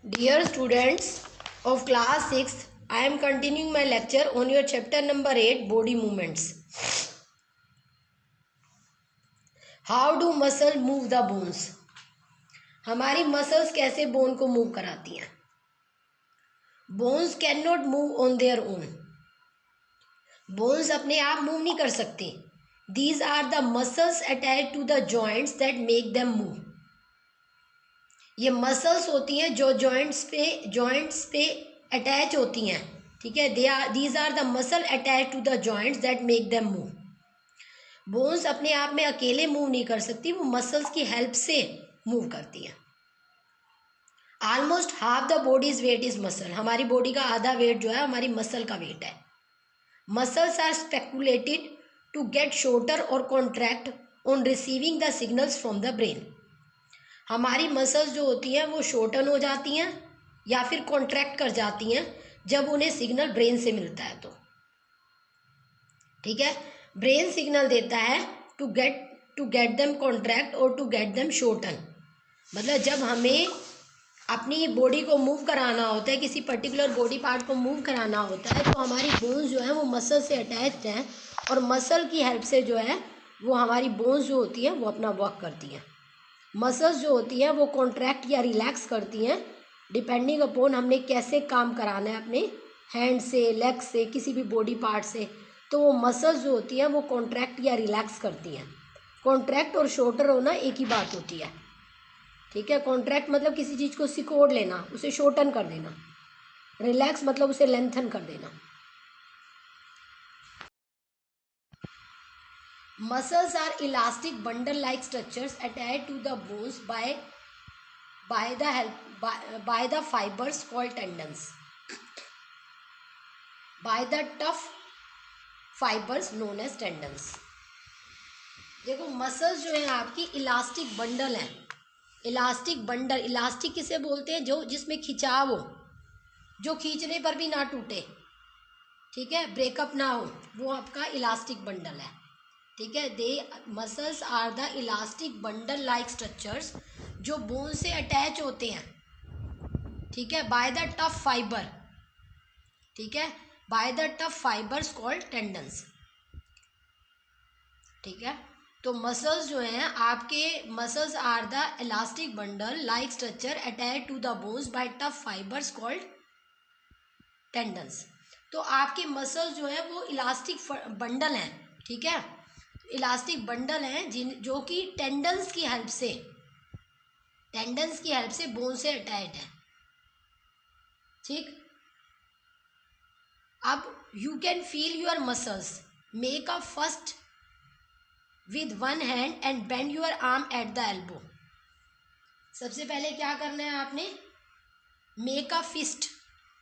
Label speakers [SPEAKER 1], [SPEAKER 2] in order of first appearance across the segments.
[SPEAKER 1] Dear students of class 6th, I am continuing my lecture on your chapter number 8, body movements. How do muscle move the bones? हमारी muscles कैसे bone को move कराती हैं? Bones can not move on their own. Bones अपने आप move नहीं कर सकते. These are the muscles attached to the joints that make them move. ये मसल्स होती हैं जो जॉइंट्स पे अटैच होती हैं. ठीक है, these are the muscle attach to the joints that make them move. Bones अपने आप में अकेले मूव नहीं कर सकती, वो मसल्स की हेल्प से मूव करती हैं. Almost half the body's weight is muscle. हमारी बॉडी का आधा वेट जो है हमारी मसल का वेट है. Muscles are speculated to get shorter और contract on receiving the signals from the brain. हमारी मसल्स जो होती हैं वो शॉर्टन हो जाती हैं या फिर कॉन्ट्रैक्ट कर जाती हैं जब उन्हें सिग्नल ब्रेन से मिलता है तो. ठीक है, ब्रेन सिग्नल देता है टू गेट देम कॉन्ट्रैक्ट और टू गेट देम शॉर्टन. मतलब जब हमें अपनी बॉडी को मूव कराना होता है, किसी पर्टिकुलर बॉडी पार्ट को मूव कराना होता है, तो हमारी बोन्स जो है वो मसल से अटैच्ड हैं और मसल की हेल्प से जो है वो हमारी बोन्स जो होती हैं वो अपना वर्क करती हैं. मसल्स जो होती हैं वो कॉन्ट्रैक्ट या रिलैक्स करती हैं डिपेंडिंग अपॉन हमने कैसे काम कराना है अपने हैंड से, लेग से, किसी भी बॉडी पार्ट से. तो वो मसल्स जो होती हैं वो कॉन्ट्रैक्ट या रिलैक्स करती हैं. कॉन्ट्रैक्ट और शॉर्टर होना एक ही बात होती है. ठीक है, कॉन्ट्रैक्ट मतलब किसी चीज़ को सिकोड़ लेना, उसे शॉर्टन कर देना. रिलैक्स मतलब उसे लेंथन कर देना. Muscles are elastic bundle-like structures attached to the bones by the fibers called tendons. By the tough fibers known as tendons. देखो मसल्स जो है आपकी इलास्टिक बंडल हैं. इलास्टिक बंडल, इलास्टिक किसे बोलते हैं? जो जिसमें खिंचाव हो, जो खींचने पर भी ना टूटे. ठीक है, ब्रेकअप ना हो, वो आपका इलास्टिक बंडल है. ठीक है, muscles are the elastic bundle like structures जो बोन से अटैच होते हैं. ठीक है, बाय द टफ फाइबर. ठीक है, by the tough fibres called tendons. ठीक है, तो मसल्स जो हैं आपके, muscles are the elastic bundle like structure attach to the bones by tough fibres called tendons. तो आपके मसल्स जो है वो इलास्टिक बंडल हैं. ठीक है, इलास्टिक बंडल हैं जो कि टेंडन्स की हेल्प से बोन से अटैच्ड है. ठीक, अब you can feel your muscles. Make a first with one hand and bend your arm at the elbow. सबसे पहले क्या करना है आपने? Make a fist.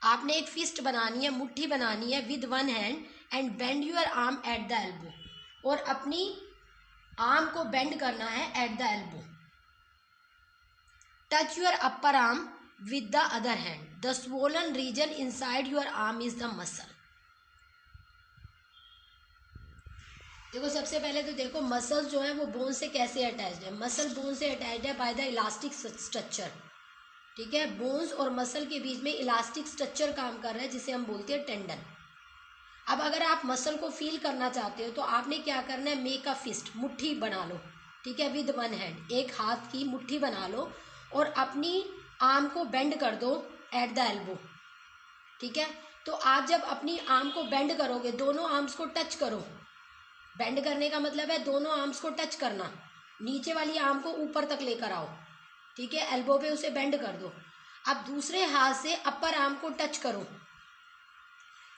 [SPEAKER 1] आपने एक फिस्ट बनानी है, मुट्ठी बनानी है with one hand and bend your arm at the elbow. और अपनी आर्म को बेंड करना है at the elbow. Touch your upper arm with the other hand. The swollen reason inside your arm is the muscle. देखो सबसे पहले तो देखो मसल जो है वो बोन से कैसे अटैच्ड है. मसल बोन से अटैच्ड है बाय द इलास्टिक स्ट्रक्चर. ठीक है, बोन्स और मसल के बीच में इलास्टिक स्ट्रक्चर काम कर रहा है जिसे हम बोलते हैं टेंडन. अब अगर आप मसल को फील करना चाहते हो तो आपने क्या करना है? Make a fist. मुट्ठी बना लो. ठीक है, विद वन हैंड, एक हाथ की मुट्ठी बना लो और अपनी आर्म को बेंड कर दो एट द एल्बो. ठीक है, तो आप जब अपनी आर्म को बेंड करोगे, दोनों आर्म्स को टच करो. बेंड करने का मतलब है दोनों आर्म्स को टच करना. नीचे वाली आर्म को ऊपर तक लेकर आओ. ठीक है, एल्बो पे उसे बेंड कर दो. अब दूसरे हाथ से अपर आर्म को टच करो.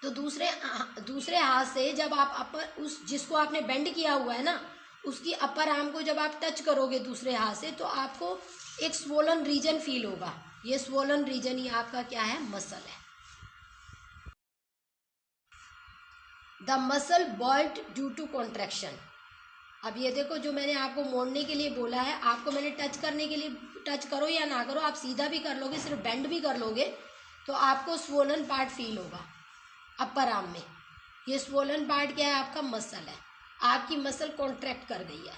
[SPEAKER 1] तो दूसरे हाथ से जब आप अपर, उस जिसको आपने बेंड किया हुआ है ना, उसकी अपर आर्म को जब आप टच करोगे दूसरे हाथ से, तो आपको एक स्वोलन रीजन फील होगा. ये स्वोलन रीजन ही आपका क्या है? मसल है. The muscle bolt due to contraction. अब ये देखो, जो मैंने आपको मोड़ने के लिए बोला है, आपको मैंने टच करने के लिए, टच करो या ना करो, आप सीधा भी कर लोगे, सिर्फ बेंड भी कर लोगे तो आपको स्वोलन पार्ट फील होगा अपर आर्म में. ये स्वोलन पार्ट क्या है? आपका मसल है. आपकी मसल कॉन्ट्रैक्ट कर गई है.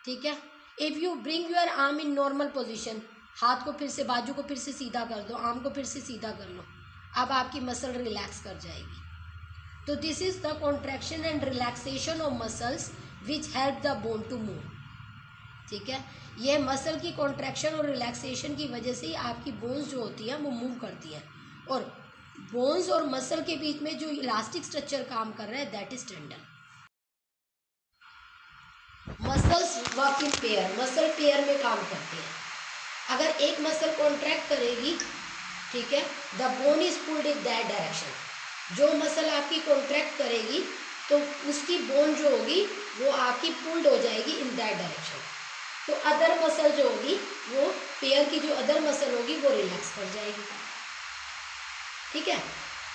[SPEAKER 1] ठीक है, if you bring your arm in normal position, हाथ को फिर से, बाजू को फिर से सीधा कर दो, आर्म को फिर से सीधा कर लो, अब आपकी मसल रिलैक्स कर जाएगी। तो this is the contraction and relaxation of muscles which help the bone to move. ठीक है, ये मसल की कॉन्ट्रैक्शन और रिलैक्सेशन की वजह से ही आपकी बोन्स जो होती हैं वो मूव करती हैं, और बोन्स और मसल के बीच में जो इलास्टिक स्ट्रक्चर काम कर रहा है that is tendon. Muscles work in pair, muscle pair में काम करते हैं। अगर एक मसल कॉन्ट्रैक्ट करेगी, ठीक है, the bone is pulled in that direction. जो मसल आपकी कॉन्ट्रैक्ट करेगी तो उसकी बोन जो होगी वो आपकी पुल्ड हो जाएगी इन दैट डायरेक्शन। तो अदर मसल जो होगी वो पेयर की जो अदर मसल होगी वो रिलैक्स कर जाएगी। ठीक है,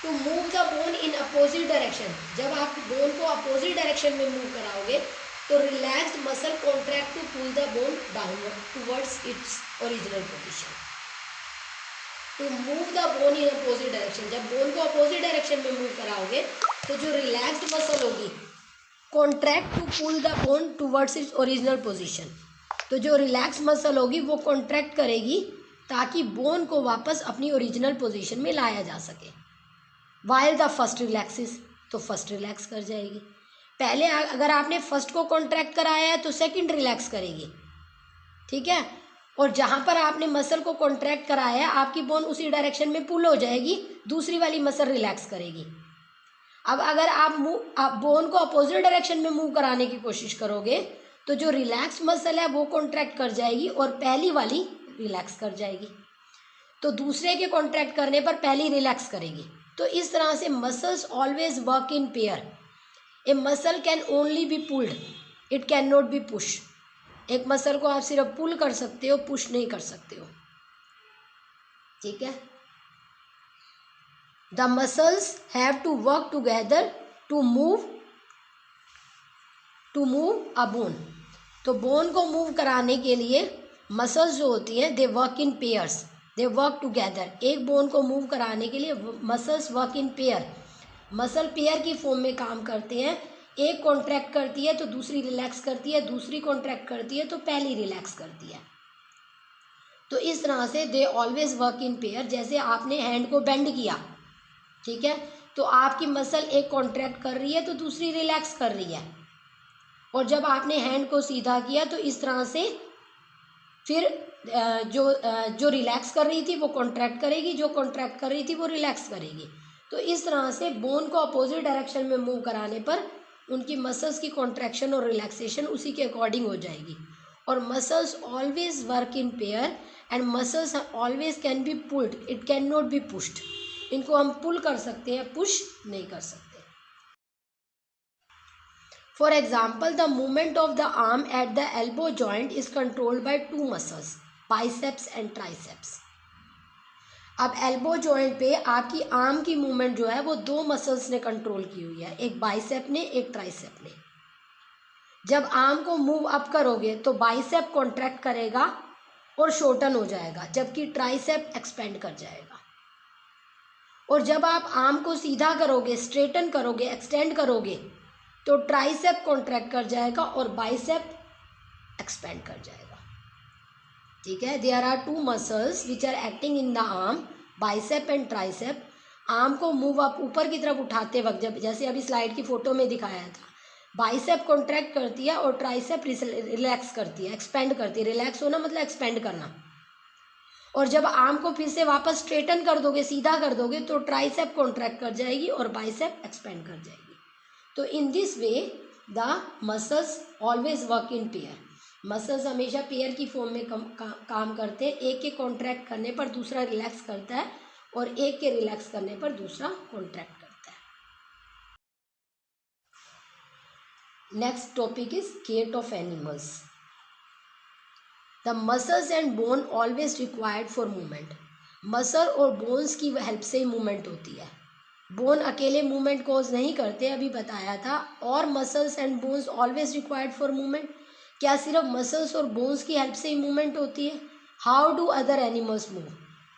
[SPEAKER 1] to move the bone in opposite direction, जब आप बोन को अपोजिट डायरेक्शन में मूव कराओगे तो relaxed muscle contract to pull the bone downward towards its original position. To move the bone in opposite direction, जब बोन को opposite direction में move कराओगे तो जो रिलैक्स्ड मसल होगी contract to pull the bone towards its original position. तो जो relax muscle होगी वो कॉन्ट्रैक्ट करेगी ताकि बोन को वापस अपनी ओरिजिनल पोजीशन में लाया जा सके। वाइल द फर्स्ट रिलैक्सेस, तो फर्स्ट रिलैक्स कर जाएगी। पहले अगर आपने फर्स्ट को कॉन्ट्रैक्ट कराया है तो सेकंड रिलैक्स करेगी। ठीक है, और जहां पर आपने मसल को कॉन्ट्रैक्ट कराया है आपकी बोन उसी डायरेक्शन में पुल हो जाएगी, दूसरी वाली मसल रिलैक्स करेगी। अब अगर आप बोन को अपोजिट डायरेक्शन में मूव कराने की कोशिश करोगे तो जो रिलैक्स मसल है वो कॉन्ट्रैक्ट कर जाएगी और पहली वाली रिलैक्स कर जाएगी। तो दूसरे के कॉन्ट्रैक्ट करने पर पहली रिलैक्स करेगी। तो इस तरह से muscles always work in pair. A muscle can only be pulled, it can not be push. एक मसल को आप सिर्फ पुल कर सकते हो, पुश नहीं कर सकते हो। ठीक है, the muscles have to work together to move a bone. तो बोन को मूव कराने के लिए मसल्स जो होती हैं they work in pairs, they work together. एक बोन को मूव कराने के लिए muscles work in pair, muscle pair की फॉर्म में काम करते हैं। एक कॉन्ट्रैक्ट करती है तो दूसरी रिलैक्स करती है, दूसरी कॉन्ट्रैक्ट करती है तो पहली रिलैक्स करती है। तो इस तरह से they always work in pair. जैसे आपने हैंड को बेंड किया, ठीक है, तो आपकी मसल एक कॉन्ट्रैक्ट कर रही है तो दूसरी रिलैक्स कर रही है, और जब आपने हैंड को सीधा किया तो इस तरह से फिर जो रिलैक्स कर रही थी वो कॉन्ट्रैक्ट करेगी, जो कॉन्ट्रैक्ट कर रही थी वो रिलैक्स करेगी। तो इस तरह से बोन को अपोजिट डायरेक्शन में मूव कराने पर उनकी मसल्स की कॉन्ट्रैक्शन और रिलैक्सेशन उसी के अकॉर्डिंग हो जाएगी। और muscles always work in pair and muscles always can be pulled, it can not be pushed. इनको हम पुल कर सकते हैं, पुश नहीं कर सकते। For example, the movement of the arm at the elbow joint is controlled by two muscles, biceps and triceps. अब elbow joint पे आपकी आर्म की मूवमेंट जो है वो दो मसल्स ने कंट्रोल की हुई है, एक बाइसेप ने, एक ट्राइसेप ने। जब आर्म को मूव अप करोगे तो बाइसेप कॉन्ट्रैक्ट करेगा और शॉर्टन हो जाएगा, जबकि ट्राइसेप एक्सपेंड कर जाएगा। और जब आप आर्म को सीधा करोगे, स्ट्रेटन करोगे, एक्सटेंड करोगे तो ट्राइसेप कॉन्ट्रैक्ट कर जाएगा और बाइसेप एक्सपेंड कर जाएगा। ठीक है, there are two muscles which are acting in the arm, bicep and tricep. Arm को मूव अप ऊपर की तरफ उठाते वक्त, जब जैसे अभी स्लाइड की फोटो में दिखाया था, बाइसेप कॉन्ट्रैक्ट करती है और ट्राइसेप रिलैक्स करती है, एक्सपेंड करती है। रिलैक्स होना मतलब एक्सपेंड करना। और जब आर्म को फिर से वापस स्ट्रेटन कर दोगे, सीधा कर दोगे, तो ट्राइसेप कॉन्ट्रैक्ट कर जाएगी और बाइसेप एक्सपेंड कर जाएगी। तो in this way the muscles always work in pair. Muscles हमेशा पेयर की फॉर्म में काम करते हैं। एक के कॉन्ट्रैक्ट करने पर दूसरा रिलैक्स करता है और एक के रिलैक्स करने पर दूसरा कॉन्ट्रैक्ट करता है। Next topic is get of animals. The muscles and bone always required for movement. Muscle और बोन्स की हेल्प से ही मूवमेंट होती है। बोन अकेले मूवमेंट कोज नहीं करते, अभी बताया था। और muscles and bones always required for movement. क्या सिर्फ मसल्स और बोन्स की हेल्प से ही मूवमेंट होती है? How do other animals move?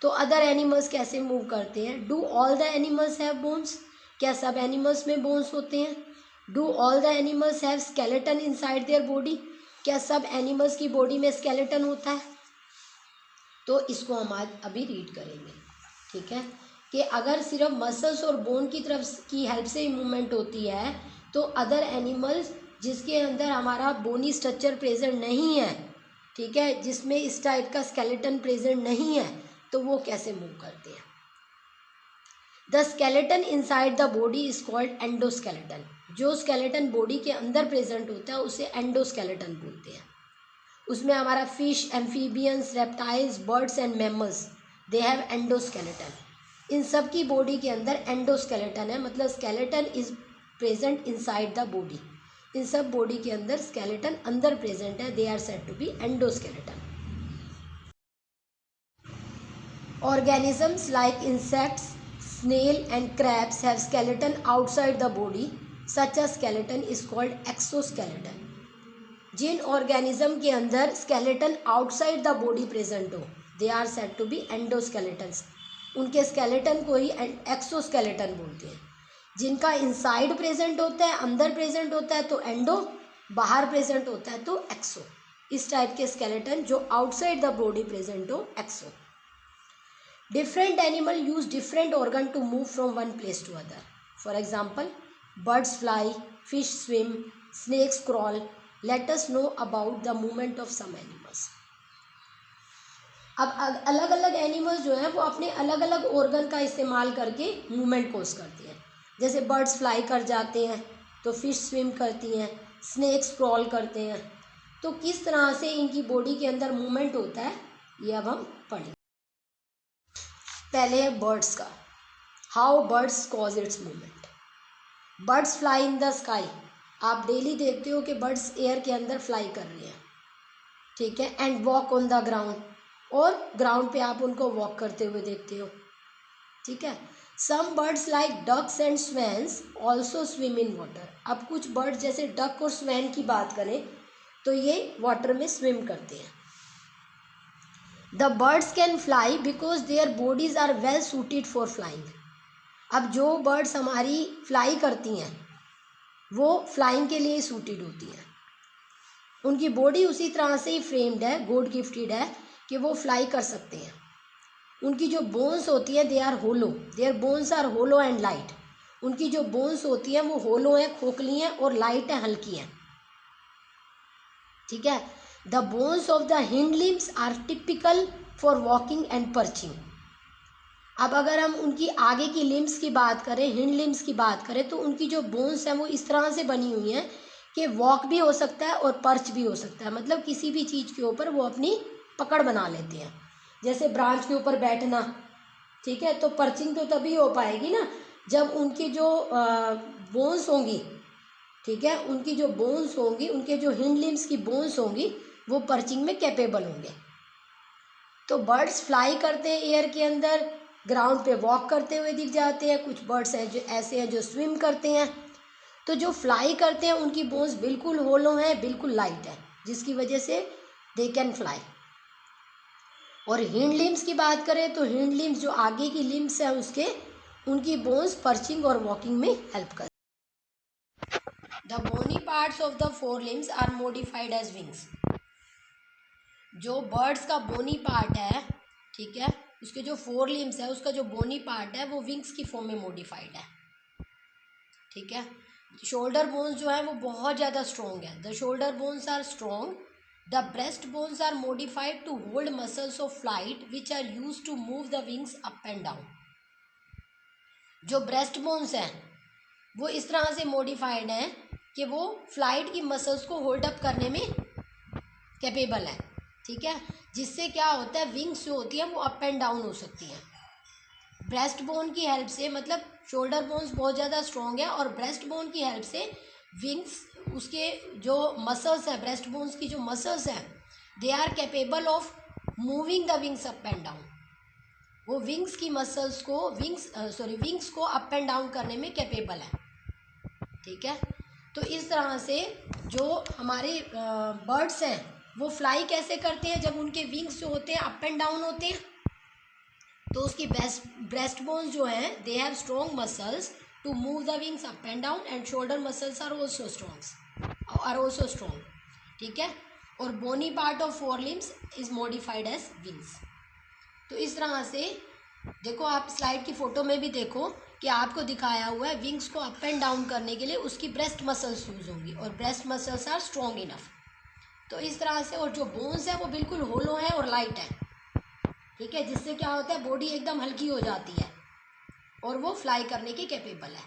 [SPEAKER 1] तो अदर एनिमल्स कैसे मूव करते हैं? Do all the animals have bones? क्या सब एनिमल्स में बोन्स होते हैं? Do all the animals have skeleton inside their body? क्या सब एनिमल्स की बॉडी में स्केलेटन होता है? तो इसको हम आज अभी रीड करेंगे, ठीक है। कि अगर सिर्फ मसल्स और बोन की तरफ की हेल्प से ही मूवमेंट होती है तो अदर एनिमल्स जिसके अंदर हमारा बोनी स्ट्रक्चर प्रेजेंट नहीं है, ठीक है, जिसमें इस टाइप का स्केलेटन प्रेजेंट नहीं है, तो वो कैसे मूव करते हैं। The skeleton inside the body is called endoskeleton. जो स्केलेटन बॉडी के अंदर प्रेजेंट होता है उसे एंडोस्केलेटन बोलते हैं। उसमें हमारा fish, amphibians, reptiles, birds and mammals they have endoskeleton. इन सब की बॉडी के अंदर एंडोस्केलेटन है, मतलब skeleton is present inside the body. इन सब बॉडी के अंदर स्केलेटन अंदर प्रेजेंट है, they are said to be endoskeleton. Organisms like insects, snail and crabs have skeleton outside the body. Such a skeleton is called exoskeleton. जिन organism के अंदर skeleton outside the body present हो, they are said to be endoskeletons. उनके skeleton को ही exoskeleton बोलते हैं। जिनका inside present होता है, अंदर प्रेजेंट होता है तो एंडो, बाहर प्रेजेंट होता है तो एक्सो। इस टाइप के स्केलेटन जो आउटसाइड द बॉडी प्रेजेंट हो, एक्सो। Different animal use different organ to move from one place to other. For example, birds fly, fish swim, snakes crawl. Let us know about the movement of some animals. अब अलग अलग animals जो हैं वो अपने अलग अलग ऑर्गन का इस्तेमाल करके मूवमेंट कोज करते हैं। जैसे बर्ड्स फ्लाई कर जाते हैं तो फिश स्विम करती हैं, स्नेक्स क्रॉल करते हैं। तो किस तरह से इनकी बॉडी के अंदर मूवमेंट होता है ये अब हम पढ़ेंगे। पहले है बर्ड्स का, how birds cause it's movement. Birds fly in the sky. आप डेली देखते हो कि बर्ड्स एयर के अंदर फ्लाई कर रही हैं, ठीक है। And walk on the ground, और ग्राउंड पे आप उनको वॉक करते हुए देखते हो, ठीक है। Some birds like ducks and swans also swim in water. अब कुछ बर्ड्स जैसे डक और स्वैन की बात करें तो ये वाटर में स्विम करते हैं। The birds can fly because their bodies are well suited for flying. अब जो बर्ड्स हमारी फ्लाई करती हैं वो फ्लाइंग के लिए सूटेड होती हैं। उनकी बॉडी उसी तरह से ही फ्रेम्ड है, गॉड गिफ्टेड है कि वो फ्लाई कर सकते हैं। उनकी जो बोन्स होती है they are hollow, their bones are hollow and light. उनकी जो बोन्स होती हैं वो होलो हैं, खोखली हैं और लाइट हैं, हल्की हैं, ठीक है। The bones of the hind limbs are typical for walking and perching. अब अगर हम उनकी आगे की लिम्स की बात करें, हिंड लिम्स की बात करें, तो उनकी जो बोन्स हैं वो इस तरह से बनी हुई हैं कि वॉक भी हो सकता है और पर्च भी हो सकता है। मतलब किसी भी चीज़ के ऊपर वो अपनी पकड़ बना लेते हैं। जैसे ब्रांच के ऊपर बैठना, ठीक है, तो पर्चिंग तो तभी हो पाएगी ना जब उनकी जो बोन्स होंगी, ठीक है, उनकी जो बोन्स होंगी, उनके जो हिंड लिम्स की बोन्स होंगी वो पर्चिंग में कैपेबल होंगे। तो बर्ड्स फ्लाई करते हैं एयर के अंदर, ग्राउंड पे वॉक करते हुए दिख जाते हैं। कुछ बर्ड्स हैं जो ऐसे हैं जो स्विम करते हैं। तो जो फ्लाई करते हैं उनकी बोन्स बिल्कुल होलो हैं, बिल्कुल लाइट है, जिसकी वजह से दे कैन फ्लाई। और हिंड लिम्स की बात करें तो हिंड लिम्स जो आगे की लिम्स हैं उसके, उनकी बोन्स पर्चिंग और वॉकिंग में हेल्प करती हैं। The bony parts of the four limbs are modified as wings. जो बर्ड्स का बोनी पार्ट है, ठीक है, उसके जो फोर लिम्स है उसका जो बोनी पार्ट है वो विंग्स की फॉर्म में मॉडिफाइड है, ठीक है। शोल्डर बोन्स जो है वो बहुत ज़्यादा स्ट्रॉन्ग है। The shoulder bones are strong. The breast bones are modified to hold muscles of flight which are use to move the wings up and down. जो ब्रेस्ट बोन्स हैं वो इस तरह से मॉडिफाइड हैं कि वो फ्लाइट की मसल्स को होल्ड अप करने में कैपेबल है, ठीक है। जिससे क्या होता है, विंग्स जो होती है वो अप एंड डाउन हो सकती हैं ब्रेस्ट बोन की हेल्प से। मतलब शोल्डर बोन्स बहुत ज़्यादा स्ट्रॉन्ग है और ब्रेस्ट बोन की हेल्प से विंग्स, उसके जो मसल्स है, ब्रेस्ट बोन्स की जो मसल्स हैं, they are capable of moving the wings up and down. वो विंग्स की मसल्स को विंग्स को अप एंड डाउन करने में कैपेबल है, ठीक है। तो इस तरह से जो हमारे बर्ड्स हैं वो फ्लाई कैसे करते हैं, जब उनके विंग्स जो होते हैं अप एंड डाउन होते हैं तो उसकी ब्रेस्ट बोन्स जो हैं they have strong muscles to move the wings up and down and shoulder muscles are also strong, ठीक है। और bony part of fore limbs is modified as wings. तो इस तरह से देखो, आप स्लाइड की फ़ोटो में भी देखो कि आपको दिखाया हुआ है विंग्स को अप एंड डाउन करने के लिए उसकी ब्रेस्ट मसल्स यूज़ होंगी और breast muscles are strong enough. तो इस तरह से, और जो बोन्स है वो बिल्कुल होलो है और लाइट है, ठीक है, जिससे क्या होता है बॉडी एकदम हल्की हो जाती है और वो फ्लाई करने के कैपेबल है,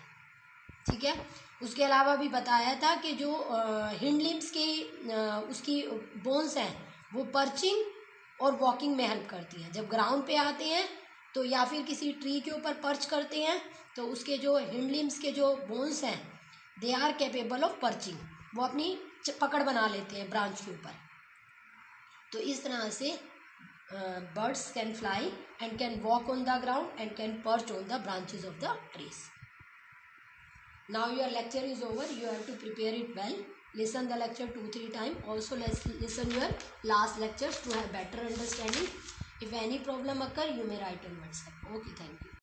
[SPEAKER 1] ठीक है। उसके अलावा भी बताया था कि जो हिंड लिम्स की उसकी बोन्स हैं वो पर्चिंग और वॉकिंग में हेल्प करती हैं। जब ग्राउंड पे आते हैं तो या फिर किसी ट्री के ऊपर पर्च करते हैं तो उसके जो हिंड लिम्स के जो बोन्स हैं they are capable of perching, वो अपनी पकड़ बना लेते हैं ब्रांच के ऊपर। तो इस तरह से birds can fly and can walk on the ground and can perch on the branches of the trees. Now your lecture is over. You have to prepare it well. Listen the lecture 2-3 times. Also listen your last lectures to have better understanding. If any problem occur, you may write on WhatsApp. Okay, thank you.